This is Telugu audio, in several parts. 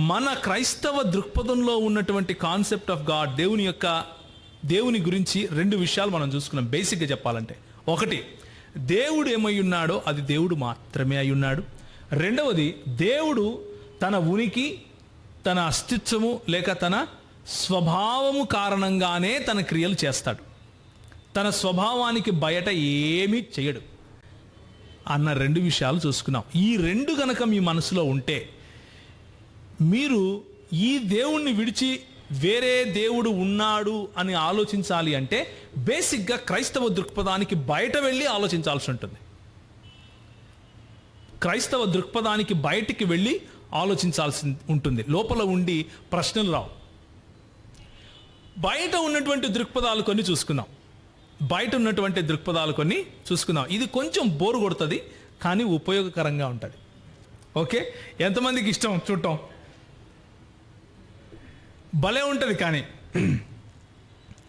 మన క్రైస్తవ దృక్పథంలో ఉన్నటువంటి కాన్సెప్ట్ ఆఫ్ గాడ్, దేవుని గురించి 2 విషయాలు మనం చూసుకున్నాం. బేసిక్గా చెప్పాలంటే, ఒకటి, దేవుడు ఏమై ఉన్నాడో అది దేవుడు మాత్రమే అయి ఉన్నాడు. రెండవది, దేవుడు తన ఉనికి, తన అస్తిత్వము లేక తన స్వభావము కారణంగానే తన క్రియలు చేస్తాడు. తన స్వభావానికి బయట ఏమీ చేయడు అన్న 2 విషయాలు చూసుకున్నాం. ఈ 2 గనక మీ మనసులో ఉంటే, మీరు ఈ దేవుణ్ణి విడిచి వేరే దేవుడు ఉన్నాడు అని ఆలోచించాలి అంటే బేసిక్గా క్రైస్తవ దృక్పథానికి బయట వెళ్ళి ఆలోచించాల్సి ఉంటుంది. క్రైస్తవ దృక్పథానికి బయటికి వెళ్ళి ఆలోచించాల్సి ఉంటుంది. లోపల ఉండి ప్రశ్నలు రావు. బయట ఉన్నటువంటి దృక్పథాలు కొన్ని చూసుకుందాం. ఇది కొంచెం బోరు కొడుతుంది, కానీ ఉపయోగకరంగా ఉంటుంది. ఓకే, ఎంతమందికి ఇష్టం చూడటం? భలే ఉంటుంది, కానీ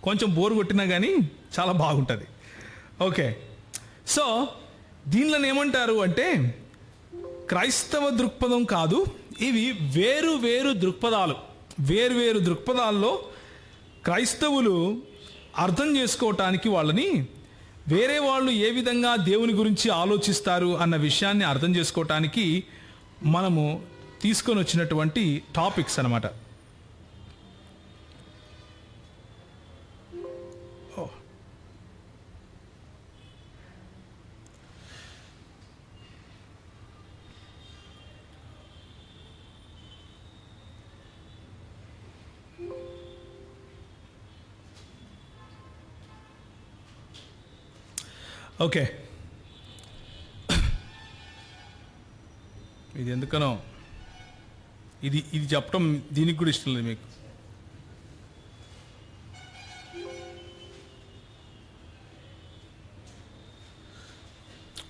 కొంచెం బోరు కొట్టినా కానీ చాలా బాగుంటుంది. ఓకే, సో దీనిలో ఏమంటారు అంటే, క్రైస్తవ దృక్పథం కాదు, ఇవి వేరు దృక్పథాల్లో క్రైస్తవులు అర్థం చేసుకోవటానికి, వాళ్ళని వేరే వాళ్ళు ఏ విధంగా దేవుని గురించి ఆలోచిస్తారు అన్న విషయాన్ని అర్థం చేసుకోవటానికి మనము తీసుకొని వచ్చినటువంటి టాపిక్స్ అన్నమాట. ఓకే, ఇది ఎందుకనో ఇది చెప్పడం దీనికి కూడా ఇష్టం లేదు మీకు.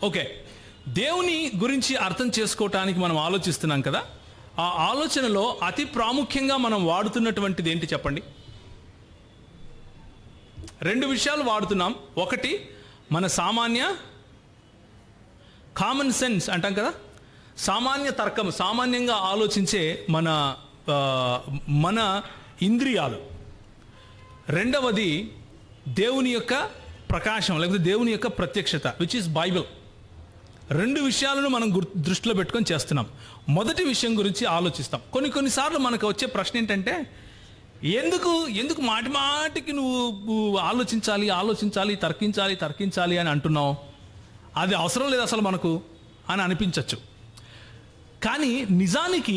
ఓకే, దేవుని గురించి అర్థం చేసుకోవటానికి మనం ఆలోచిస్తున్నాం కదా, ఆ ఆలోచనలో అతి ప్రాముఖ్యంగా మనం వాడుతున్నటువంటిది ఏంటి చెప్పండి? 2 విషయాలు వాడుతున్నాం. ఒకటి, మన కామన్ సెన్స్ అంటాం కదా, సామాన్య తర్కం, సామాన్యంగా ఆలోచించే మన ఇంద్రియాలు. రెండవది, దేవుని యొక్క ప్రకాశం లేకపోతే దేవుని యొక్క ప్రత్యక్షత, విచ్ ఈస్ బైబిల్. 2 విషయాలను మనం దృష్టిలో పెట్టుకొని చేస్తున్నాం. మొదటి విషయం గురించి ఆలోచిస్తాం. కొన్నిసార్లు మనకు వచ్చే ప్రశ్న ఏంటంటే, ఎందుకు మాటికి నువ్వు ఆలోచించాలి, తర్కించాలి అని అంటున్నావు? అది అవసరం లేదు అసలు మనకు అని అనిపించవచ్చు. కానీ నిజానికి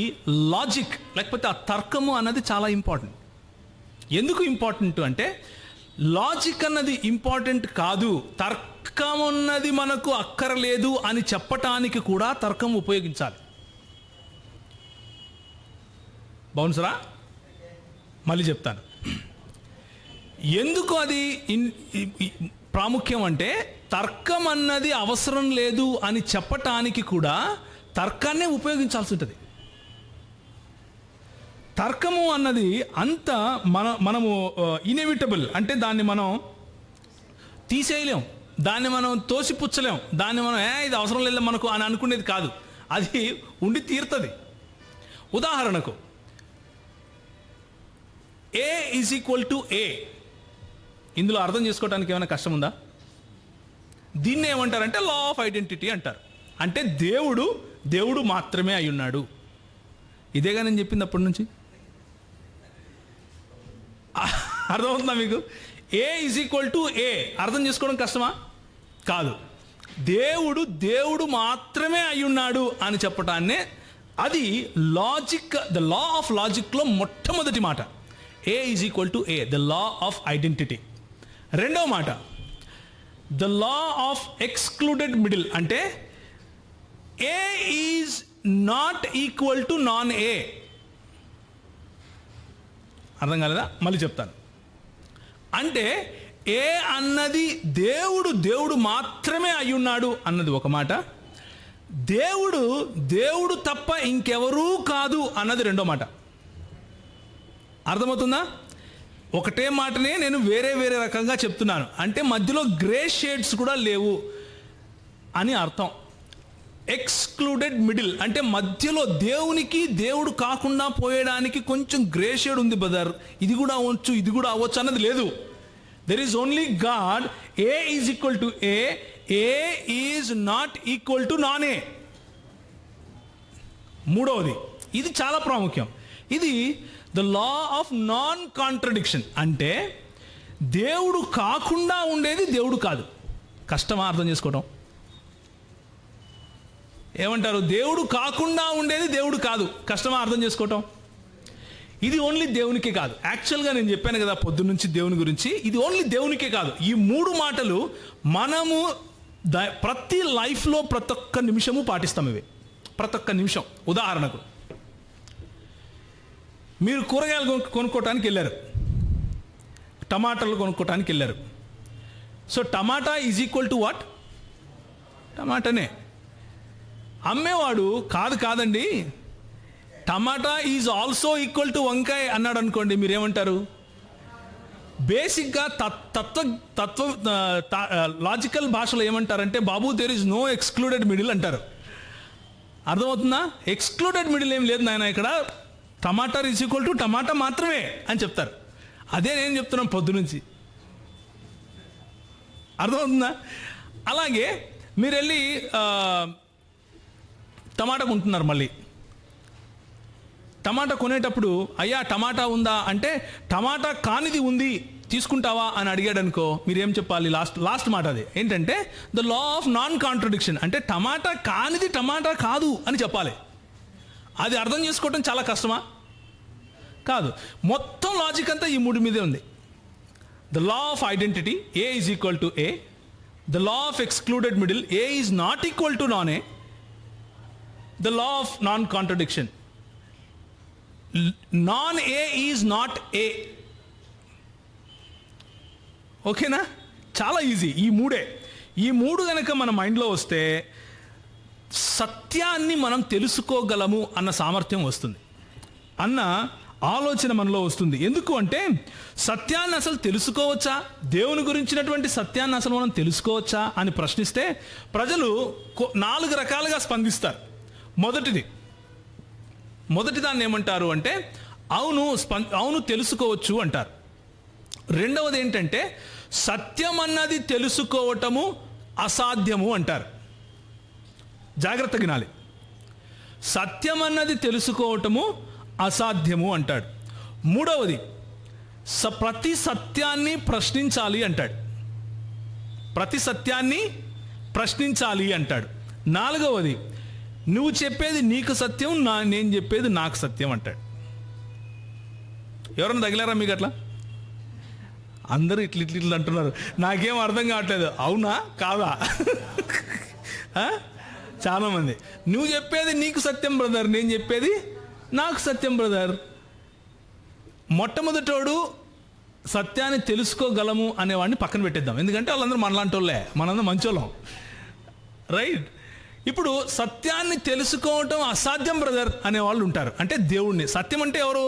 లాజిక్ లేకపోతే ఆ తర్కము అన్నది చాలా ఇంపార్టెంట్. ఎందుకు ఇంపార్టెంట్ అంటే, లాజిక్ అన్నది ఇంపార్టెంట్ కాదు, తర్కం అన్నది మనకు అక్కర్లేదు అని చెప్పటానికి కూడా తర్కం ఉపయోగించాలి. బౌన్సరా? మళ్ళీ చెప్తాను ఎందుకు అది ప్రాముఖ్యం అంటే, తర్కం అన్నది అవసరం లేదు అని చెప్పటానికి కూడా తర్కాన్నే ఉపయోగించాల్సి ఉంటుంది. తర్కము అన్నది అంత మనము ఇన్ఎవిటబుల్, అంటే దాన్ని మనం తీసేయలేం, దాన్ని మనం తోసిపుచ్చలేం, దాన్ని మనం ఇది అవసరం లేదు మనకు అని అనుకునేది కాదు, అది ఉండి తీరుతుంది. ఉదాహరణకు, A = A, ఇందులో అర్థం చేసుకోవడానికి ఏమైనా కష్టం ఉందా? దీన్ని ఏమంటారంటే లా ఆఫ్ ఐడెంటిటీ అంటారు. అంటే దేవుడు మాత్రమే అయి ఉన్నాడు. ఇదేగా నేను చెప్పింది అప్పటి నుంచి. అర్థమవుతుందా మీకు? A = A అర్థం చేసుకోవడం కష్టమా? కాదు. దేవుడు మాత్రమే అయి ఉన్నాడు అని చెప్పటాన్నే అది లాజిక్, ద లా ఆఫ్ లాజిక్లో మొట్టమొదటి మాట. A = A, the law of identity. రెండవ మాట, the law of excluded middle, అంటే A is not equal to non A. అర్థం కాలేదా? మళ్ళీ చెప్తాను. అంటే A అన్నది దేవుడు మాత్రమే అయి ఉన్నాడు అన్నది ఒక మాట, దేవుడు తప్ప ఇంకెవరూ కాదు అన్నది రెండో మాట. అర్థమవుతుందా? ఒకటే మాటనే నేను వేరే రకంగా చెప్తున్నాను, అంటే మధ్యలో గ్రే షేడ్స్ కూడా లేవు అని అర్థం. ఎక్స్క్లూడెడ్ మిడిల్ అంటే మధ్యలో దేవునికి దేవుడు కాకుండా పోయడానికి కొంచెం గ్రే షేడ్ ఉంది బ్రదర్, ఇది కూడా అవ్వచ్చు ఇది కూడా అవ్వచ్చు అన్నది లేదు. There is only God. A is equal to A, A is not equal to non ఏ. మూడవది, ఇది చాలా ప్రాముఖ్యం, ఇది the law of non contradiction. అంటే దేవుడు కాకుండా ఉండేది దేవుడు కాదు. కష్టమా అర్థం చేసుకోవటం? ఏమంటారు? దేవుడు కాకుండా ఉండేది దేవుడు కాదు. కష్టమా అర్థం చేసుకోవటం? ఇది ఓన్లీ దేవునికే కాదు. యాక్చువల్గా నేను చెప్పాను కదా పొద్దున్నుంచి దేవుని గురించి, ఇది ఓన్లీ దేవునికే కాదు. ఈ మూడు మాటలు మనము ప్రతి లైఫ్లో ప్రతి ఒక్క నిమిషము పాటిస్తాం. ఇవి ప్రతి ఒక్క నిమిషం. ఉదాహరణకు, మీరు కూరగాయలు కొనుక్కోవటానికి వెళ్ళారు, టమాటాలు కొనుక్కోవటానికి వెళ్ళారు. So tomato is equal to what? టమాటానే. అమ్మేవాడు కాదండి tomato is also equal to వంకాయ అన్నాడు అనుకోండి, మీరేమంటారు? బేసిక్గా లాజికల్ భాషలో ఏమంటారంటే, బాబు there is no excluded middle అంటారు. అర్థమవుతుందా? ఎక్స్క్లూడెడ్ మిడిల్ ఏం లేదు నాయన, ఇక్కడ tomato is equal to tomato మాత్రమే అని చెప్తారు. అదే నేను చెప్తున్నాను పొద్దునుంచి. అర్థమవుతుందా? అలాగే మీరు వెళ్ళి టమాటా కొంటున్నారు. మళ్ళీ టమాటా కొనేటప్పుడు, అయ్యా టమాటా ఉందా అంటే, టమాటా కానిది ఉంది తీసుకుంటావా అని అడిగాడు అనుకో, మీరేం చెప్పాలి? లాస్ట్ మాట అది ఏంటంటే the law of non contradiction. అంటే టమాటా కానిది టమాటా కాదు అని చెప్పాలి. అది అర్థం చేసుకోవటం చాలా కష్టమా? కాదు. మొత్తం లాజిక్ అంతా ఈ మూడు మీదే ఉంది. The law of identity, A is equal to A. The law of excluded middle, A is not equal to non A. The law of non contradiction, non A is not a. ఓకేనా? చాలా ఈజీ. ఈ మూడు కనుక మన మైండ్లో వస్తే సత్యాన్ని మనం తెలుసుకోగలము అన్న సామర్థ్యం వస్తుంది, అన్న ఆలోచన మనలో వస్తుంది. ఎందుకు అంటే, సత్యాన్ని అసలు తెలుసుకోవచ్చా, దేవుని గురించినటువంటి సత్యాన్ని అసలు మనం తెలుసుకోవచ్చా అని ప్రశ్నిస్తే ప్రజలు 4 రకాలుగా స్పందిస్తారు. మొదటి దాన్ని ఏమంటారు అంటే, అవును తెలుసుకోవచ్చు అంటారు. రెండవది ఏంటంటే, సత్యం అన్నది తెలుసుకోవటము అసాధ్యము అంటారు. జాగ్రత్తగా వినాలి. సత్యం అన్నది తెలుసుకోవటము అసాధ్యము అంటాడు. మూడవది, ప్రతి సత్యాన్ని ప్రశ్నించాలి అంటాడు. ప్రతి సత్యాన్ని ప్రశ్నించాలి అంటాడు. నాలుగవది, నువ్వు చెప్పేది నీకు సత్యం, నేను చెప్పేది నాకు సత్యం అంటాడు. ఎవరైనా తగిలారా మీకు అట్లా? అందరూ ఇట్లా అంటున్నారు, నాకేం అర్థం కావట్లేదు. అవునా కాదా? చాలామంది, నువ్వు చెప్పేది నీకు సత్యం బ్రదర్, నేను చెప్పేది నాకు సత్యం బ్రదర్. మొట్టమొదటోడు సత్యాన్ని తెలుసుకోగలము అనేవాడిని పక్కన పెట్టేద్దాం, ఎందుకంటే వాళ్ళందరూ మనలాంటి వాళ్ళే, మనందరూ మంచోళ్ళం, రైట్? ఇప్పుడు సత్యాన్ని తెలుసుకోవటం అసాధ్యం బ్రదర్ అనేవాళ్ళు ఉంటారు. అంటే దేవుణ్ణి, సత్యం అంటే ఎవరు?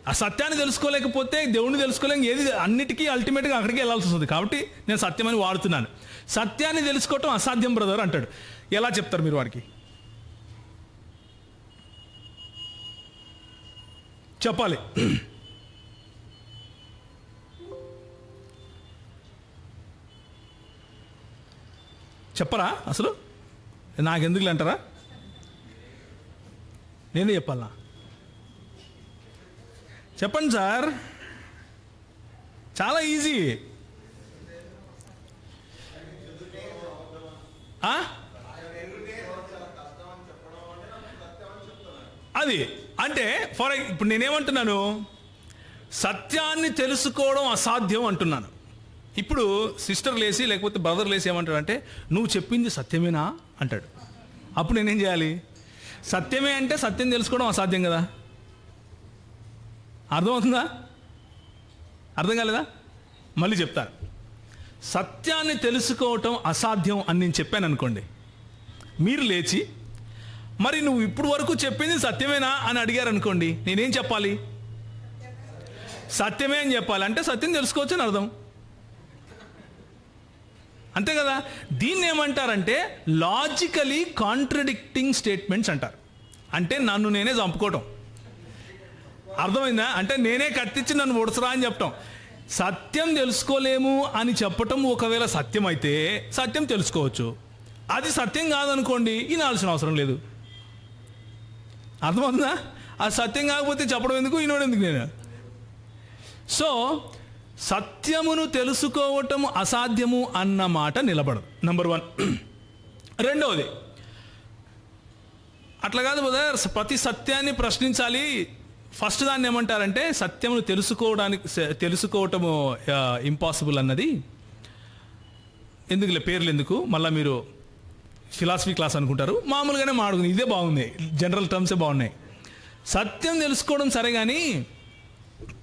ఆ సత్యాన్ని తెలుసుకోలేకపోతే దేవుణ్ణి తెలుసుకోలేక ఏది, అన్నిటికీ అల్టిమేట్గా అక్కడికి వెళ్ళాల్సి వస్తుంది. కాబట్టి నేను సత్యం అని వాడుతున్నాను. సత్యాన్ని తెలుసుకోవటం అసాధ్యం బ్రదర్ అంటాడు. ఎలా చెప్తారు మీరు వారికి? చెప్పాలి. చెప్పరా? అసలు నాకెందుకు అంటారా? నేనే చెప్పాలా? చెప్పండి సార్, చాలా ఈజీ. అది అంటే ఇప్పుడు నేనేమంటున్నాను, సత్యాన్ని తెలుసుకోవడం అసాధ్యం అంటున్నాను. ఇప్పుడు సిస్టర్ లేసి లేకపోతే బ్రదర్ లేసి ఏమంటాడు అంటే, నువ్వు చెప్పింది సత్యమేనా అంటాడు. అప్పుడు నేనేం చేయాలి? సత్యమే అంటే సత్యం తెలుసుకోవడం అసాధ్యం కదా. అర్థమవుతుందా? అర్థం కాలేదా? మళ్ళీ చెప్తాను. సత్యాన్ని తెలుసుకోవటం అసాధ్యం అని నేను చెప్పాను అనుకోండి, మీరు లేచి మరి నువ్వు ఇప్పుడు వరకు చెప్పింది సత్యమేనా అని అడిగారు అనుకోండి, నేనేం చెప్పాలి? సత్యమే అని చెప్పాలి. అంటే సత్యం తెలుసుకోవచ్చు అని అర్థం. అంతే కదా. దీన్ని ఏమంటారంటే లాజికలీ కాంట్రడిక్టింగ్ స్టేట్మెంట్స్ అంటారు. అంటే నన్ను నేనే చంపుకోవటం. అర్థమైందా? అంటే నేనే కత్తిచ్చి నన్ను ఒడసరా అని చెప్పటం. సత్యం తెలుసుకోలేము అని చెప్పటం ఒకవేళ సత్యం అయితే సత్యం తెలుసుకోవచ్చు. అది సత్యం కాదనుకోండి, వినాల్సిన అవసరం లేదు. అర్థమవుతుందా? అది సత్యం కాకపోతే చెప్పడం ఎందుకు, వినడం ఎందుకు నేను? సో సత్యమును తెలుసుకోవటం అసాధ్యము అన్న మాట నిలబడదు. నెంబర్ 1. రెండవది, అట్లా కాదు బ్రదర్, ప్రతి సత్యాన్ని ప్రశ్నించాలి. ఫస్ట్ దాన్ని ఏమంటారంటే సత్యమును తెలుసుకోవటము ఇంపాసిబుల్ అన్నది. ఎందుకులే పేర్లు ఎందుకు, మళ్ళీ మీరు ఫిలాసఫీ క్లాస్ అనుకుంటారు. మామూలుగానే మాడుకుంది, ఇదే బాగుంది, జనరల్ టర్మ్సే బాగున్నాయి. సత్యం తెలుసుకోవడం సరే, కానీ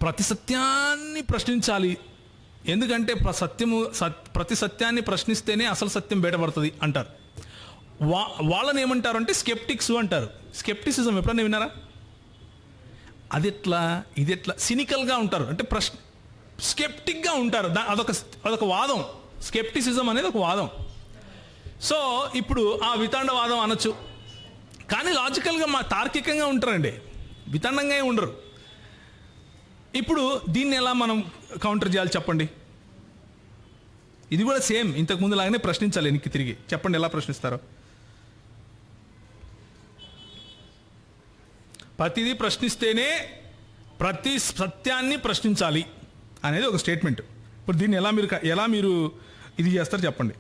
ప్రతి సత్యాన్ని ప్రశ్నించాలి. ఎందుకంటే ప్రతి సత్యాన్ని ప్రశ్నిస్తేనే అసలు సత్యం బయటపడుతుంది అంటారు. వాళ్ళని ఏమంటారు అంటే స్కెప్టిక్స్ అంటారు. స్కెప్టిసిజం ఎప్పుడన్నా విన్నారా? అది ఎట్లా, ఇది ఎట్లా, సినికల్గా ఉంటారు. అంటే స్కెప్టిక్గా ఉంటారు. అదొక వాదం. స్కెప్టిసిజం అనేది ఒక వాదం. సో ఇప్పుడు ఆ వితండవాదం అనొచ్చు, కానీ లాజికల్గా తార్కికంగా ఉంటారండి, వితండంగా ఉండరు. ఇప్పుడు దీన్ని ఎలా మనం కౌంటర్ చేయాలి చెప్పండి? ఇది కూడా సేమ్ ఇంతకుముందు లాగానే ప్రశ్నించాలి. వెనక్కి తిరిగి చెప్పండి ఎలా ప్రశ్నిస్తారో. ప్రతిదీ ప్రశ్నిస్తేనే ప్రతి సత్యాన్ని ప్రశ్నించాలి అనేది ఒక స్టేట్మెంట్. ఇప్పుడు దీన్ని ఎలా మీరు ఇది చేస్తారు చెప్పండి?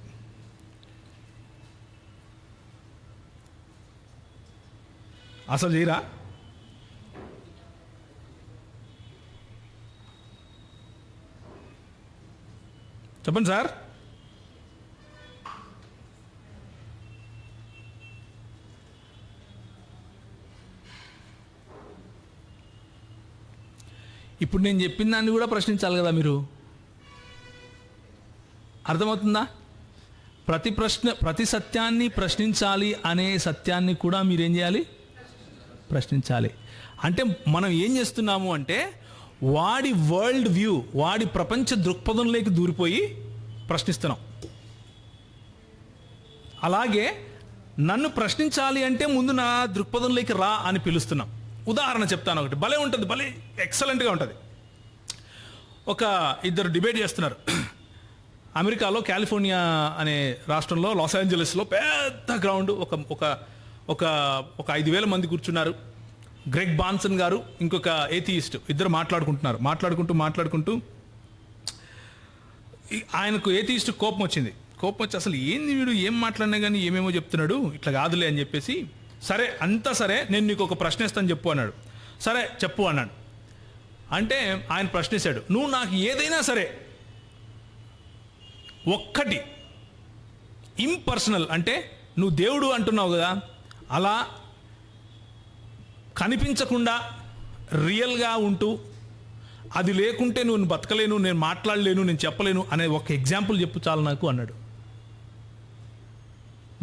అసలు చేయరా? చెప్పండి సార్. ఇప్పుడు నేను చెప్పిన దాన్ని కూడా ప్రశ్నించాలి కదా మీరు. అర్థమవుతుందా? ప్రతి సత్యాన్ని ప్రశ్నించాలి అనే సత్యాన్ని కూడా మీరేం చేయాలి? ప్రశ్నించాలి. అంటే మనం ఏం చేస్తున్నాము అంటే వాడి వరల్డ్ వ్యూ, వాడి ప్రపంచ దృక్పథంలోకి దూరిపోయి ప్రశ్నిస్తున్నాం. అలాగే నన్ను ప్రశ్నించాలి అంటే ముందు నా దృక్పథంలోకి రా అని పిలుస్తున్నాం. ఉదాహరణ చెప్తాను ఒకటి, భలే ఉంటుంది, భలే ఎక్సలెంట్గా ఉంటుంది. ఒక ఇద్దరు డిబేట్ చేస్తున్నారు. అమెరికాలో కాలిఫోర్నియా అనే రాష్ట్రంలో లాస్ ఏంజలస్లో పెద్ద గ్రౌండ్, ఒక 5,000 మంది కూర్చున్నారు. గ్రెగ్ బాన్సన్ గారు ఇంకొక ఏథియిస్ట్ ఇద్దరు మాట్లాడుకుంటూ ఆయనకు ఏథియిస్ట్ కోపం వచ్చి అసలు ఏంది వీడు, ఏం మాట్లాడినా కానీ ఏమేమో చెప్తున్నాడు, ఇట్లా కాదులే అని చెప్పేసి, సరే అంతా సరే నేను నీకు ఒక ప్రశ్న ఇస్తాను చెప్పు అన్నాడు. సరే చెప్పు అన్నాడు. అంటే ఆయన ప్రశ్నిస్తాడు, నువ్వు నాకు ఏదైనా సరే ఒక్కటి ఇంపర్సనల్, అంటే నువ్వు దేవుడు అంటున్నావు కదా, అలా కనిపించకుండా రియల్గా ఉంటూ అది లేకుంటే నువ్వు బతకలేను, నేను మాట్లాడలేను, నేను చెప్పలేను అనే ఒక ఎగ్జాంపుల్ చెప్పు చాలు నాకు అన్నాడు.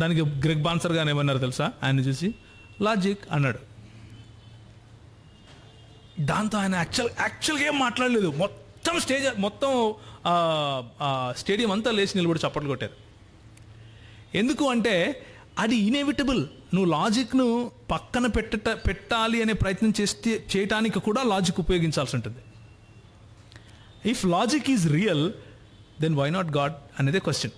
దానికి గ్రెగ్ బాన్సర్ గారు ఏమన్నారు తెలుసా? ఆయన చూసి లాజిక్ అన్నాడు. దాంతో ఆయన యాక్చువల్గా ఏం మాట్లాడలేదు. మొత్తం స్టేడియం అంతా లేచి నిలబడి చప్పట్లు కొట్టారు. ఎందుకు అంటే అది ఇన్ఎవిటబుల్. నువ్వు లాజిక్ను పక్కన పెట్టాలి అనే ప్రయత్నం చేయటానికి కూడా లాజిక్ ఉపయోగించాల్సి ఉంటుంది. If logic is real then why not God అనేదే క్వశ్చన్.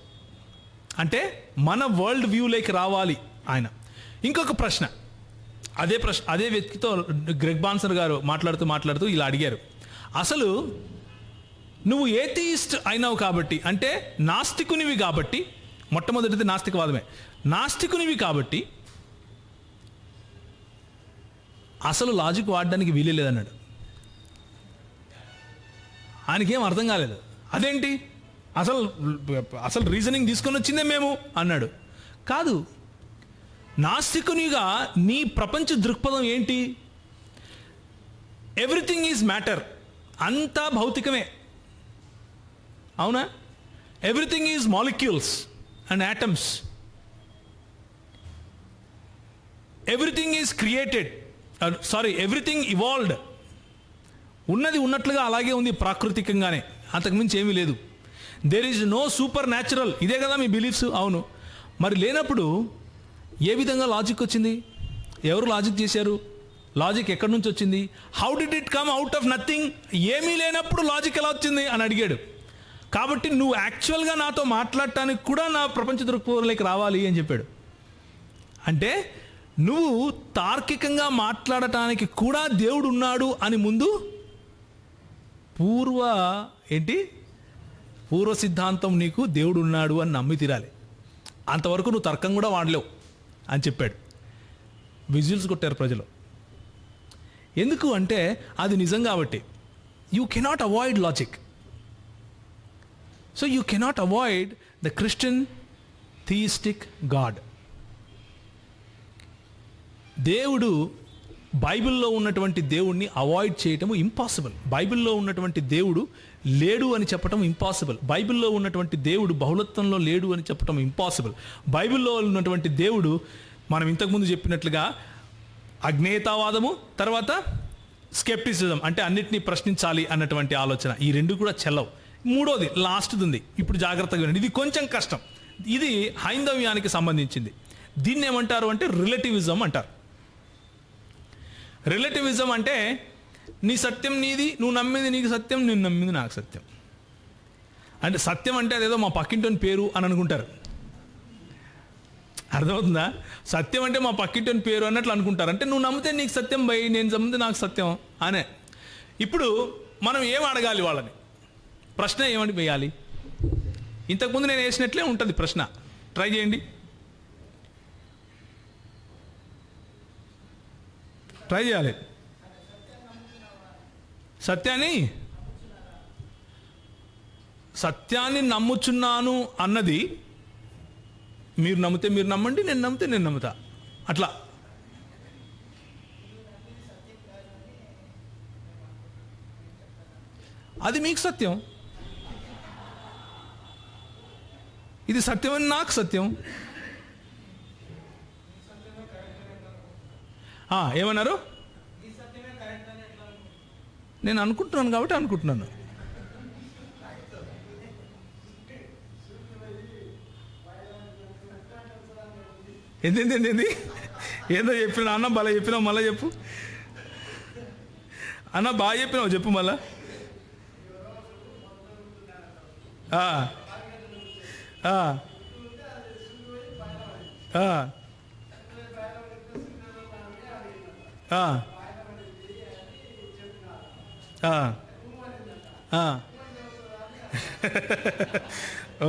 అంటే మన వరల్డ్ వ్యూలోకి రావాలి ఆయన. ఇంకొక ప్రశ్న, అదే వ్యక్తితో గ్రెగ్ బాన్సర్ గారు మాట్లాడుతూ ఇలా అడిగారు, అసలు నువ్వు ఏథియిస్ట్ అయినావు కాబట్టి, అంటే నాస్తికునివి కాబట్టి, మొట్టమొదటిది నాస్తికవాదమే, నాస్తికునివి కాబట్టి అసలు లాజిక్ వాడడానికి వీలే లేదన్నాడు. ఆయనకేం అర్థం కాలేదు. అదేంటి, అసలు రీజనింగ్ తీసుకొని వచ్చిందే మేము అన్నాడు. కాదు, నాస్తికునిగా నీ ప్రపంచ దృక్పథం ఏంటి? ఎవ్రీథింగ్ ఈజ్ మ్యాటర్, అంతా భౌతికమే, అవునా? Everything is molecules and atoms, everything is created, everything evolved. ఉన్నది ఉన్నట్లుగా అలాగే ఉంది ప్రాకృతికంగానే, అంతకుమించి ఏమీ లేదు. There is no supernatural, ఇదే కదా మీ బిలీఫ్స్. అవును, మరి లేనప్పుడు ఏ విధంగా లాజిక్ వచ్చింది? ఎవరు లాజిక్ చేశారు? లాజిక్ ఎక్కడి నుంచి వచ్చింది? How did it come out of nothing? ఏమీ లేనప్పుడు లాజిక్ ఎలా వచ్చింది అని అడిగాడు. కాబట్టి నువ్వు యాక్చువల్గా నాతో మాట్లాడటానికి కూడా నా ప్రపంచ దృక్పథంలోకి రావాలి అని చెప్పాడు. అంటే నువ్వు తార్కికంగా మాట్లాడటానికి కూడా దేవుడు ఉన్నాడు అని ముందు పూర్వ సిద్ధాంతం నీకు దేవుడు ఉన్నాడు అని నమ్మి తీరాలి. అంతవరకు నువ్వు తర్కం కూడా వాడలేవు అని చెప్పాడు. విజువల్స్ కొట్టారు ప్రజలు. ఎందుకు అంటే అది నిజం కాబట్టి. You cannot avoid logic. So you cannot avoid the Christian theistic God. దేవుడు, బైబిల్లో ఉన్నటువంటి దేవుడిని అవాయిడ్ చేయటము ఇంపాసిబుల్. బైబిల్లో ఉన్నటువంటి దేవుడు లేడు అని చెప్పటం ఇంపాసిబుల్. బైబిల్లో ఉన్నటువంటి దేవుడు బహుళత్వంలో లేడు అని చెప్పటం ఇంపాసిబుల్. బైబిల్లో ఉన్నటువంటి దేవుడు మనం ఇంతకుముందు చెప్పినట్లుగా అజ్ఞేయతావాదము, తర్వాత స్కెప్టిసిజం, అంటే అన్నిటినీ ప్రశ్నించాలి అన్నటువంటి ఆలోచన, ఈ రెండు కూడా చెల్లవు. మూడోది లాస్ట్ది ఉంది, ఇప్పుడు జాగ్రత్తగా వినండి, ఇది కొంచెం కష్టం. ఇది హైందవ్యానికి సంబంధించింది. దీన్ని ఏమంటారు అంటే రిలేటివిజం అంటారు. రిలేటివిజం అంటే నీ సత్యం నీది, నువ్వు నమ్మేది నీకు సత్యం, నేను నమ్మింది నాకు సత్యం. అంటే సత్యం అంటే అదేదో మా పక్కింటోని పేరు అని అనుకుంటారు. అర్థమవుతుందా? సత్యం అంటే మా పక్కింటోని పేరు అన్నట్లు అనుకుంటారు. అంటే నువ్వు నమ్మితే నీకు సత్యం భయ్, నేను నమ్మితే నాకు సత్యం అనే. ఇప్పుడు మనం ఏం అడగాలి వాళ్ళని? ప్రశ్న ఏమని వేయాలి? ఇంతకుముందు నేను వేసినట్లే ఉంటుంది ప్రశ్న. ట్రై చేయండి, ట్రై చేయాలి. సత్యాన్ని నమ్ముచున్నాను అన్నది మీరు నమ్మితే మీరు నమ్మండి, నేను నమ్మితే నేను నమ్ముతా, అట్లా. అది మీకు సత్యం, ఇది సత్యమని నాకు సత్యం. ఏమన్నారు? నేను అనుకుంటున్నాను కాబట్టి అనుకుంటున్నాను. ఏంది ఏదో చెప్పినా అన్న, బాగా చెప్పినావు, మళ్ళీ చెప్పు అన్న, బాగా చెప్పినావు, చెప్పు మళ్ళా.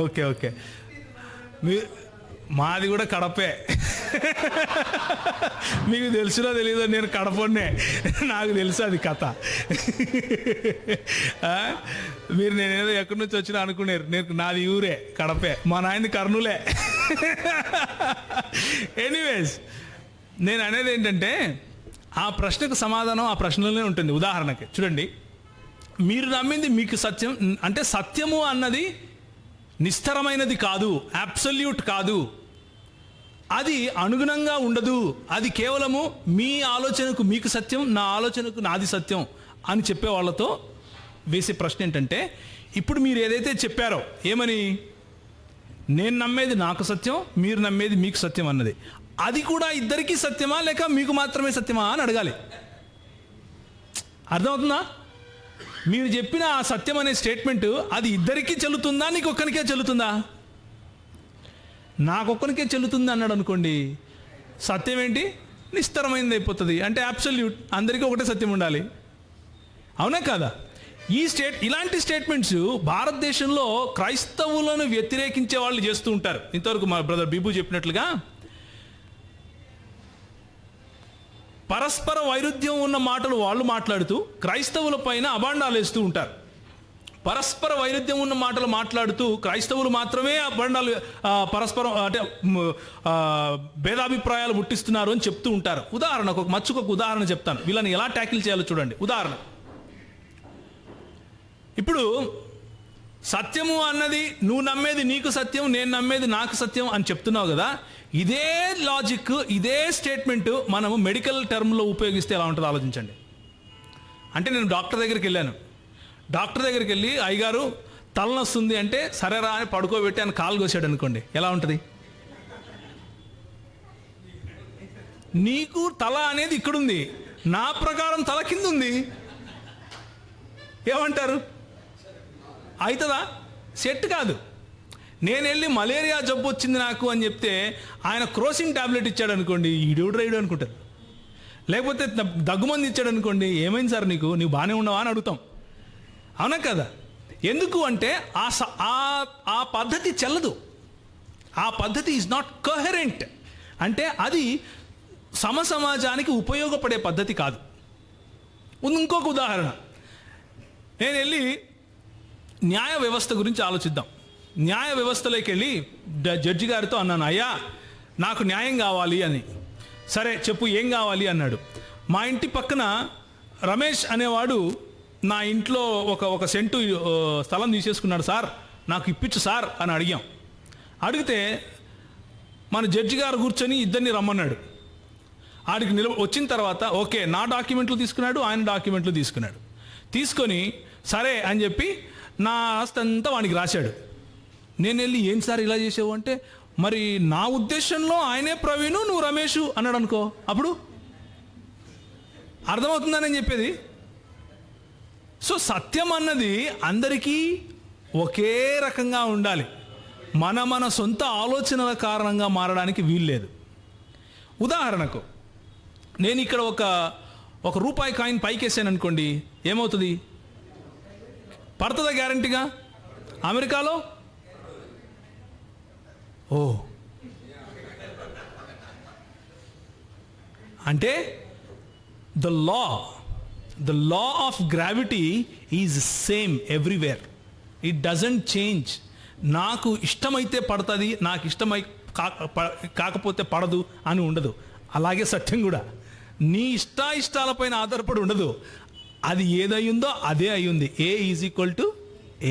ఓకే ఓకే, మాది కూడా కడపే. మీకు తెలుసునో తెలీదో, నేను కడపనే, నాకు తెలుసు అది కథ. మీరు నేనేదో ఎక్కడి నుంచి వచ్చినా అనుకున్నారు. నేను నాది ఊరే కడపే, మా నాయనది కర్నూలే. ఎనీవేస్, నేను అనేది ఏంటంటే ఆ ప్రశ్నకు సమాధానం ఆ ప్రశ్నలోనే ఉంటుంది. ఉదాహరణకి చూడండి, మీరు నమ్మింది మీకు సత్యం అంటే సత్యము అన్నది నిస్తరమైనది కాదు, అబ్సల్యూట్ కాదు, అది అనుగుణంగా ఉండదు, అది కేవలము మీ ఆలోచనకు మీకు సత్యం, నా ఆలోచనకు నాది సత్యం అని చెప్పే వాళ్ళతో వేసే ప్రశ్న ఏంటంటే, ఇప్పుడు మీరు ఏదైతే చెప్పారో, ఏమని, నేను నమ్మేది నాకు సత్యం, మీరు నమ్మేది మీకు సత్యం అన్నది, అది కూడా ఇద్దరికీ సత్యమా లేక మీకు మాత్రమే సత్యమా అని అడగాలి. అర్థమవుతుందా? మీరు చెప్పిన ఆ సత్యం అనే స్టేట్మెంట్ అది ఇద్దరికీ చెల్లుతుందా, నీకు ఒక్కరికే చెల్లుతుందా? నాకొక్కరికే చెల్లుతుంది అన్నాడు అనుకోండి, సత్యం ఏంటి, నిస్తరమైనది అయిపోతుంది. అంటే అబ్సల్యూట్, అందరికీ ఒకటే సత్యం ఉండాలి. అవునా కాదా? ఇలాంటి స్టేట్మెంట్స్ భారతదేశంలో క్రైస్తవులను వ్యతిరేకించే వాళ్ళు చేస్తూ ఉంటారు. ఇంతవరకు మా బ్రదర్ బిబు చెప్పినట్లుగా పరస్పర వైరుధ్యం ఉన్న మాటలు వాళ్ళు మాట్లాడుతూ క్రైస్తవుల పైన అబాండాలు వేస్తూ ఉంటారు. పరస్పర వైరుధ్యం ఉన్న మాటలు మాట్లాడుతూ క్రైస్తవులు మాత్రమే అబాండాలు, పరస్పరం అంటే భేదాభిప్రాయాలు పుట్టిస్తున్నారు అని చెప్తూ ఉంటారు. ఉదాహరణకు ఒక ఉదాహరణ చెప్తాను, వీళ్ళని ఎలా ట్యాకిల్ చేయాలో చూడండి. ఉదాహరణ, ఇప్పుడు సత్యము అన్నది నువ్వు నమ్మేది నీకు సత్యం, నేను నమ్మేది నాకు సత్యం అని చెప్తున్నావు కదా, ఇదే లాజిక్, ఇదే స్టేట్మెంట్ మనము మెడికల్ టర్మ్లో ఉపయోగిస్తే ఎలా ఉంటుందో ఆలోచించండి. అంటే నేను డాక్టర్ దగ్గరికి వెళ్ళాను, డాక్టర్ దగ్గరికి వెళ్ళి, అయ్యగారు తలనొస్తుంది అంటే సరేరా అని పడుకోబెట్టి ఆయన కాలు కోసాడు అనుకోండి, ఎలా ఉంటుంది? నీకు తల అనేది ఇక్కడుంది, నా ప్రకారం తల కింద ఉంది, ఏమంటారు? అవుతుందా? సెట్ కాదు. నేను వెళ్ళి మలేరియా జబ్బు వచ్చింది నాకు అని చెప్తే ఆయన క్రోసిన్ టాబ్లెట్ ఇచ్చాడు అనుకోండి, ఈడోడు రైడు అనుకుంటారు. లేకపోతే దగ్గుమంది ఇచ్చాడు అనుకోండి, ఏమైంది సార్ నీకు, నీవు బాగానే ఉన్నావా అని అడుగుతాం. అవునా కదా? ఎందుకు అంటే ఆ పద్ధతి చెల్లదు, ఆ పద్ధతి ఈజ్ నాట్ కోహెరెంట్. అంటే అది సమాజానికి ఉపయోగపడే పద్ధతి కాదు. ఇంకొక ఉదాహరణ, నేను వెళ్ళి న్యాయ వ్యవస్థ గురించి ఆలోచిద్దాం. న్యాయ వ్యవస్థలోకి వెళ్ళి జడ్జి గారితో అన్నాను, అయ్యా నాకు న్యాయం కావాలి అని. సరే చెప్పు ఏం కావాలి అన్నాడు. మా ఇంటి పక్కన రమేష్ అనేవాడు నా ఇంట్లో ఒక సెంటు స్థలం తీసేసుకున్నాడు సార్, నాకు ఇప్పించు సార్ అని అడిగాం. అడిగితే మన జడ్జి గారు కూర్చొని ఇద్దరిని రమ్మన్నాడు. ఆడికి వచ్చిన తర్వాత ఓకే, నా డాక్యుమెంట్లు తీసుకున్నాడు, ఆయన డాక్యుమెంట్లు తీసుకున్నాడు. తీసుకొని సరే అని చెప్పి నా ఆస్తి అంతా వానికి రాశాడు. నేను వెళ్ళి ఏం సార్ ఇలా చేసావు అంటే, మరి నా ఉద్దేశంలో ఆయనే ప్రవీణు, నువ్వు రమేషు అన్నాడు అనుకో, అప్పుడు అర్థమవుతుందా నేను చెప్పేది? సో సత్యం అన్నది అందరికీ ఒకే రకంగా ఉండాలి. మన సొంత ఆలోచనల కారణంగా మారడానికి వీల్లేదు. ఉదాహరణకు నేను ఇక్కడ ఒక రూపాయి కాయిన్ పైకేసాను అనుకోండి, ఏమవుతుంది? పడుతుందా గ్యారంటీగా? అమెరికాలో అంటే the law of gravity is same everywhere. It doesn't change. నాకు ఇష్టమైతే పడుతుంది, నాకు ఇష్టమై కాకపోతే పడదు అని ఉండదు. అలాగే సత్యం కూడా నీ ఇష్టాలపైన ఆధారపడి ఉండదు. అది ఏదయ్యిందో అదే అయ్యింది. A is equal to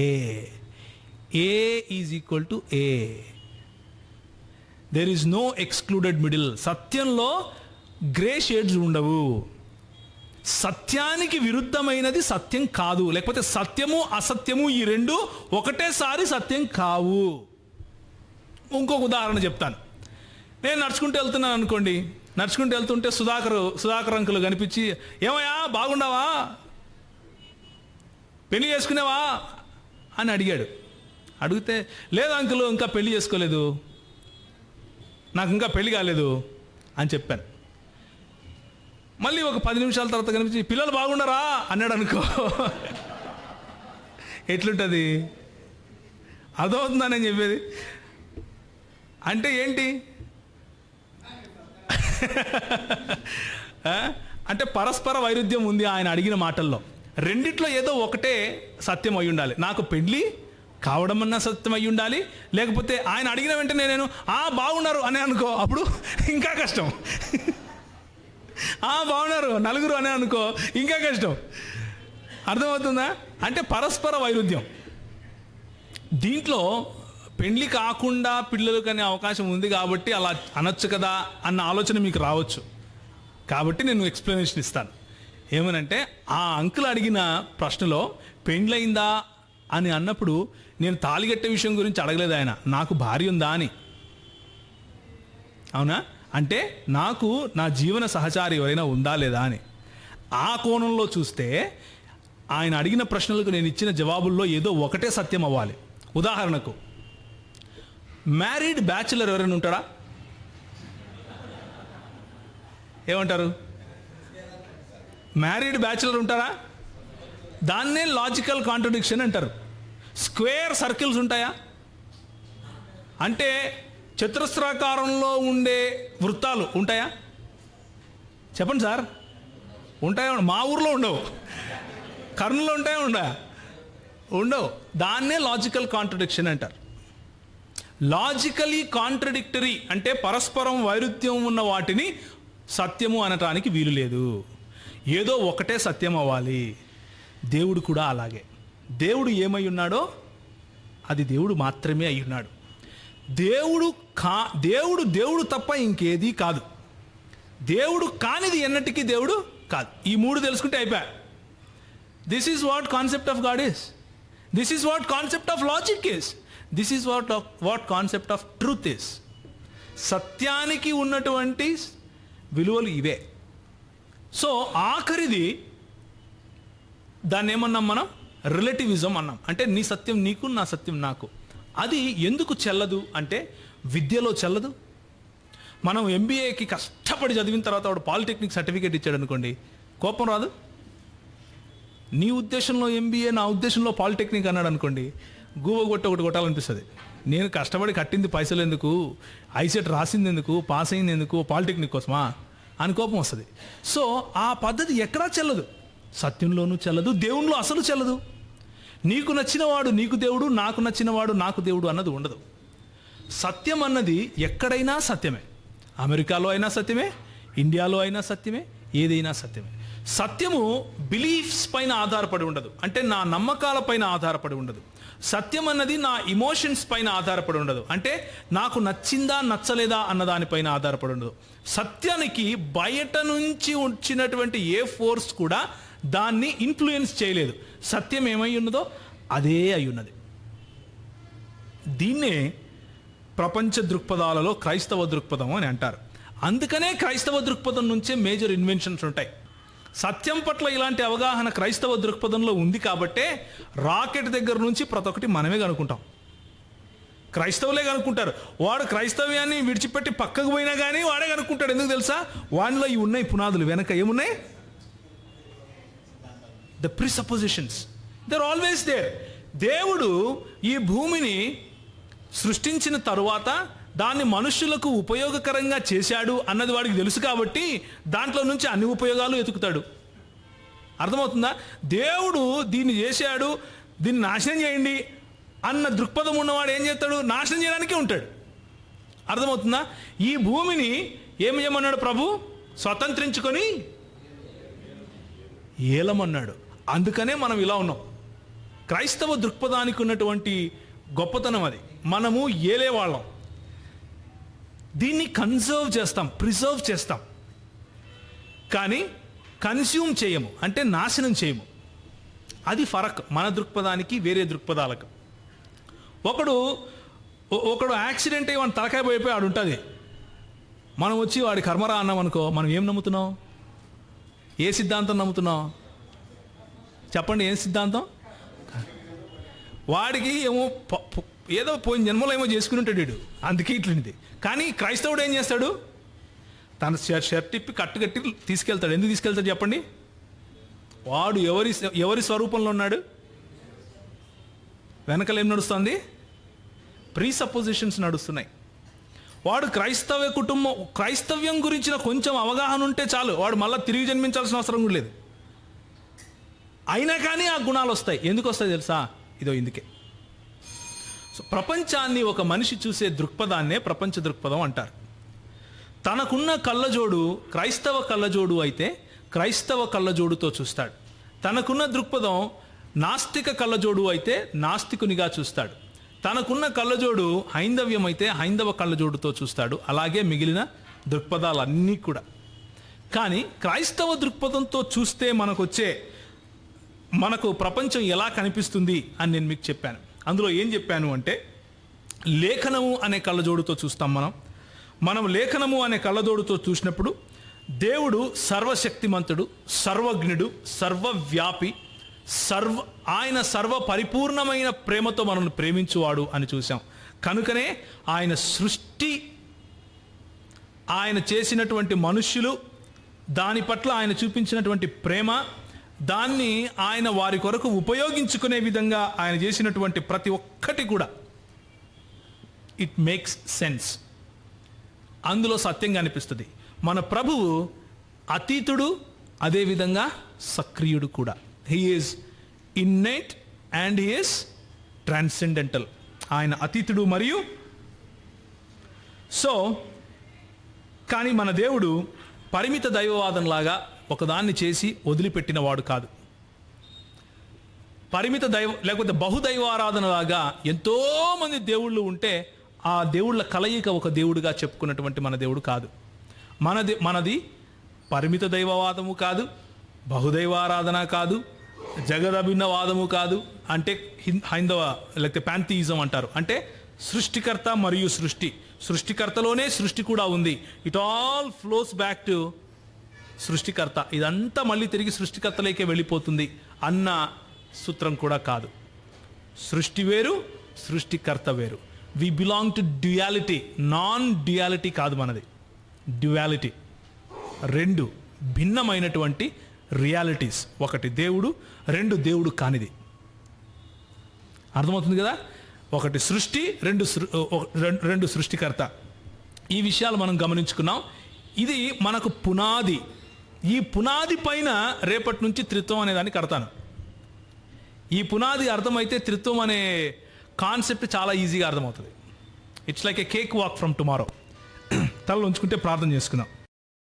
A, A is equal to A. There is no excluded middle. సత్యంలో గ్రే షేడ్స్ ఉండవు. సత్యానికి విరుద్ధమైనది సత్యం కాదు. లేకపోతే సత్యము అసత్యము ఈ రెండు ఒకటేసారి సత్యం కావు. ఇంకొక ఉదాహరణ చెప్తాను. నేను నడుచుకుంటూ వెళ్తున్నాను అనుకోండి, నడుచుకుంటూ వెళ్తుంటే సుధాకర్ అంకుల్ కనిపించి, ఏమయ్యా బాగుండావా, పెళ్లి చేసుకునేవా అని అడిగాడు. అడిగితే లేదు అంకుల్ ఇంకా పెళ్లి చేసుకోలేదు, నాకు ఇంకా పెళ్లి కాలేదు అని చెప్పాను. మళ్ళీ ఒక 10 నిమిషాల తర్వాత కనిపించి పిల్లలు బాగుండరా అన్నాడు అనుకో, ఎట్లుంటుంది? అర్థమవుతుందా నేను చెప్పేది? అంటే ఏంటి అంటే పరస్పర వైరుధ్యం ఉంది ఆయన అడిగిన మాటల్లో. రెండిట్లో ఏదో ఒకటే సత్యం అయి ఉండాలి. నాకు పెళ్ళి కావడం అన్న సత్యం అయి ఉండాలి, లేకపోతే ఆయన అడిగిన వెంటనే నేను బాగున్నారు అనే అనుకో, అప్పుడు ఇంకా కష్టం. బాగున్నారు నలుగురు అనే అనుకో, ఇంకా కష్టం. అర్థమవుతుందా? అంటే పరస్పర వైరుధ్యం. దీంట్లో పెళ్లి కాకుండా పిల్లలకు అనే అవకాశం ఉంది కాబట్టి అలా అనొచ్చు కదా అన్న ఆలోచన మీకు రావచ్చు. కాబట్టి నేను ఎక్స్ప్లెనేషన్ ఇస్తాను. ఏమనంటే ఆ అంకుల్ అడిగిన ప్రశ్నలో పెండ్లయిందా అని అన్నప్పుడు నేను తాళిగట్టే విషయం గురించి అడగలేదు ఆయన, నాకు భార్య ఉందా అని. అవునా? అంటే నాకు నా జీవన సహచారి ఎవరైనా ఉందా లేదా అని. ఆ కోణంలో చూస్తే ఆయన అడిగిన ప్రశ్నలకు నేను ఇచ్చిన జవాబుల్లో ఏదో ఒకటే సత్యం అవ్వాలి. ఉదాహరణకు మ్యారీడ్ బ్యాచులర్ ఎవరైనా ఉంటాడా? ఏమంటారు? మ్యారీడ్ బ్యాచులర్ ఉంటారా? దాన్నే లాజికల్ కాంట్రడిక్షన్ అంటారు. స్క్వేర్ సర్కిల్స్ ఉంటాయా? అంటే చతురస్రాకారంలో ఉండే వృత్తాలు ఉంటాయా? చెప్పండి సార్. ఉంటాయా? మా ఊర్లో ఉండవు. కర్నూలులో ఉంటాయా? ఉండవు. దాన్నే లాజికల్ కాంట్రడిక్షన్ అంటారు. లాజికలీ కాంట్రడిక్టరీ అంటే పరస్పరం వైరుధ్యం ఉన్న వాటిని సత్యము అనటానికి వీలు లేదు. ఏదో ఒకటే సత్యం అవ్వాలి. దేవుడు కూడా అలాగే. దేవుడు ఏమై ఉన్నాడో అది దేవుడు మాత్రమే అయి ఉన్నాడు. దేవుడు తప్ప ఇంకేది కాదు. దేవుడు కానిది ఎన్నటికీ దేవుడు కాదు. ఈ మూడు తెలుసుకుంటే అయిపోయా. This is what concept of God is. This is what concept of logic is. This is what concept of truth is. సత్యానికి ఉన్నటువంటి విలువలు ఇవే. సో ఆఖరిది దాన్ని ఏమన్నాం మనం? రిలేటివిజం అన్నాం. అంటే నీ సత్యం నీకు, నా సత్యం నాకు. అది ఎందుకు చెల్లదు అంటే విద్యలో చెల్లదు. మనం ఎంబీఏకి కష్టపడి చదివిన తర్వాత వాడు పాలిటెక్నిక్ సర్టిఫికేట్ ఇచ్చాడు అనుకోండి, కోపం రాదు? నీ ఉద్దేశంలో ఎంబీఏ, నా ఉద్దేశంలో పాలిటెక్నిక్ అన్నాడు అనుకోండి, గూవ కొట్టి ఒకటి కొట్టాలనిపిస్తుంది. నేను కష్టపడి కట్టింది పైసలు ఎందుకు, ఐసెట్ రాసింది ఎందుకు, పాస్ అయింది ఎందుకు, పాలిటెక్నిక్ కోసమా అని కోపం వస్తుంది. సో ఆ పద్ధతి ఎక్కడా చెల్లదు. సత్యంలోనూ చెల్లదు, దేవునిలో అసలు చెల్లదు. నీకు నచ్చినవాడు నీకు దేవుడు, నాకు నచ్చినవాడు నాకు దేవుడు అన్నది ఉండదు. సత్యం అన్నది ఎక్కడైనా సత్యమే. అమెరికాలో అయినా సత్యమే, ఇండియాలో అయినా సత్యమే, ఏదైనా సత్యమే. సత్యము బిలీఫ్స్ పైన ఆధారపడి ఉండదు. అంటే నా నమ్మకాల పైన ఆధారపడి ఉండదు. సత్యం అన్నది నా ఇమోషన్స్ పైన ఆధారపడి ఉండదు. అంటే నాకు నచ్చిందా నచ్చలేదా అన్న దానిపైన ఆధారపడి ఉండదు. సత్యానికి బయట నుంచి వచ్చినటువంటి ఏ ఫోర్స్ కూడా దాన్ని ఇన్ఫ్లుయెన్స్ చేయలేదు. సత్యం ఏమై ఉన్నదో అదే అయి ఉన్నది. దీన్నే ప్రపంచ దృక్పథాలలో క్రైస్తవ దృక్పథం అని అంటారు. అందుకనే క్రైస్తవ దృక్పథం నుంచే మేజర్ ఇన్వెన్షన్స్ ఉంటాయి. సత్యం పట్ల ఇలాంటి అవగాహన క్రైస్తవ దృక్పథంలో ఉంది కాబట్టే రాకెట్ దగ్గర నుంచి ప్రతి ఒక్కటి మనమే కనుక్కుంటాం. క్రైస్తవులే కనుక్కుంటారు. వాడు క్రైస్తవ్యాన్ని విడిచిపెట్టి పక్కకు పోయినా కానీ వాడే కనుక్కుంటాడు. ఎందుకు తెలుసా? వాడిలో ఇవి ఉన్నాయి పునాదులు. వెనక ఏమున్నాయి? The presuppositions, they are always there. దేవుడు ఈ భూమిని సృష్టించిన తరువాత దాన్ని మనుషులకు ఉపయోగకరంగా చేశాడు అన్నది వాడికి తెలుసు కాబట్టి దాంట్లో నుంచి అన్ని ఉపయోగాలు ఎతుకుతాడు. అర్థమవుతుందా? దేవుడు దీన్ని చేశాడు, దీన్ని నాశనం చేయండి అన్న దృక్పథం ఉన్నవాడు ఏం చేస్తాడు? నాశనం చేయడానికే ఉంటాడు. అర్థమవుతుందా? ఈ భూమిని ఏం చేయమన్నాడు ప్రభు? స్వతంత్రించుకొని ఏలమన్నాడు. అందుకనే మనం ఇలా ఉన్నాం. క్రైస్తవ దృక్పథానికి ఉన్నటువంటి గొప్పతనం అది. మనము ఏలేవాళ్ళం. దీన్ని కన్సర్వ్ చేస్తాం, ప్రిజర్వ్ చేస్తాం, కానీ కన్స్యూమ్ చేయము, అంటే నాశనం చేయము. అది ఫరక్ మన దృక్పథానికి వేరే దృక్పథాలకు. ఒకడు యాక్సిడెంట్ అయ్యి వాడిని తలకాయ పోయిపోయి ఆడు ఉంటుంది. మనం వచ్చి వాడి కర్మరా అన్నాం అనుకో, మనం ఏం నమ్ముతున్నాం? ఏ సిద్ధాంతం నమ్ముతున్నాం? చెప్పండి, ఏం సిద్ధాంతం? వాడికి ఏమో ఏదో పోయిన జన్మలో ఏమో చేసుకుని ఉంటాడు వీడు, అందుకే ఇట్లుంది. కానీ క్రైస్తవుడు ఏం చేస్తాడు? తన షర్ట్ ఇప్పి కట్టుకట్టి తీసుకెళ్తాడు. ఎందుకు తీసుకెళ్తాడు చెప్పండి? వాడు ఎవరి స్వరూపంలో ఉన్నాడు? వెనకలు ఏం నడుస్తుంది? ప్రీసపోజిషన్స్ నడుస్తున్నాయి. వాడు క్రైస్తవ్యం గురించిన కొంచెం అవగాహన ఉంటే చాలు, వాడు మళ్ళీ తిరిగి జన్మించాల్సిన అవసరం కూడా లేదు. అయినా కానీ ఆ గుణాలు వస్తాయి. ఎందుకు వస్తాయి తెలుసా? ఇందుకే. సో ప్రపంచాన్ని ఒక మనిషి చూసే దృక్పథాన్నే ప్రపంచ దృక్పథం అంటారు. తనకున్న కళ్ళజోడు క్రైస్తవ కళ్ళజోడు అయితే క్రైస్తవ కళ్ళజోడుతో చూస్తాడు. తనకున్న దృక్పథం నాస్తిక కళ్ళజోడు అయితే నాస్తికునిగా చూస్తాడు. తనకున్న కళ్ళజోడు హైందవ్యం అయితే హైందవ కళ్ళజోడుతో చూస్తాడు. అలాగే మిగిలిన దృక్పథాలన్నీ కూడా. కానీ క్రైస్తవ దృక్పథంతో చూస్తే మనకు ప్రపంచం ఎలా కనిపిస్తుంది అని నేను మీకు చెప్పాను. అందులో ఏం చెప్పాను అంటే, లేఖనము అనే కళ్ళజోడుతో చూస్తాం. మనం లేఖనము అనే కళ్ళజోడుతో చూసినప్పుడు దేవుడు సర్వశక్తిమంతుడు, సర్వజ్ఞుడు, సర్వవ్యాపి, ఆయన సర్వ పరిపూర్ణమైన ప్రేమతో మనల్ని ప్రేమించువాడు అని చూసాం. కనుకనే ఆయన సృష్టి, ఆయన చేసినటువంటి మనుష్యులు, దాని పట్ల ఆయన చూపించినటువంటి ప్రేమ, దాన్ని ఆయన వారి కొరకు ఉపయోగించుకునే విధంగా ఆయన చేసినటువంటి ప్రతి ఒక్కటి కూడా ఇట్ మేక్స్ సెన్స్. అందులో సత్యంగా అనిపిస్తుంది. మన ప్రభువు అతీతుడు, అదేవిధంగా సక్రియుడు కూడా. He is innate and he is transcendental. ఆయన అతీతుడు మరియు కానీ మన దేవుడు పరిమిత దైవవాదంలాగా ఒకదాన్ని చేసి వదిలిపెట్టిన వాడు కాదు. లేకపోతే బహుదైవారాధనలాగా ఎంతోమంది దేవుళ్ళు ఉంటే ఆ దేవుళ్ళ కలయిక ఒక దేవుడిగా చెప్పుకున్నటువంటి మన దేవుడు కాదు. మనది పరిమిత దైవవాదము కాదు, బహుదైవారాధన కాదు, జగదభిన్నవాదము కాదు అంటే హైందవ లేకపోతే ప్యాంథియిజం అంటారు. అంటే సృష్టికర్త మరియు సృష్టికర్తలోనే సృష్టి కూడా ఉంది. It all flows back to సృష్టికర్త. ఇదంతా మళ్ళీ తిరిగి సృష్టికర్తలోకే వెళ్ళిపోతుంది అన్న సూత్రం కూడా కాదు. సృష్టి వేరు, సృష్టికర్త వేరు. We belong to duality. Non duality కాదు మనది, డ్యుయాలిటీ. రెండు భిన్నమైనటువంటి రియాలిటీస్. ఒకటి దేవుడు, రెండు దేవుడు కానిది. అర్థమవుతుంది కదా? ఒకటి సృష్టి, రెండు సృష్టికర్త. ఈ విషయాలు మనం గమనించుకున్నాం. ఇది మనకు పునాది. ఈ పునాది పైన రేపటి నుంచి త్రిత్వం అనే దాన్ని కడతాను. ఈ పునాది అర్థమైతే త్రిత్వం అనే కాన్సెప్ట్ చాలా ఈజీగా అర్థమవుతుంది. It's like A cake walk from tomorrow. తలలో ఉంచుకుంటే ప్రార్థన చేసుకుందాం.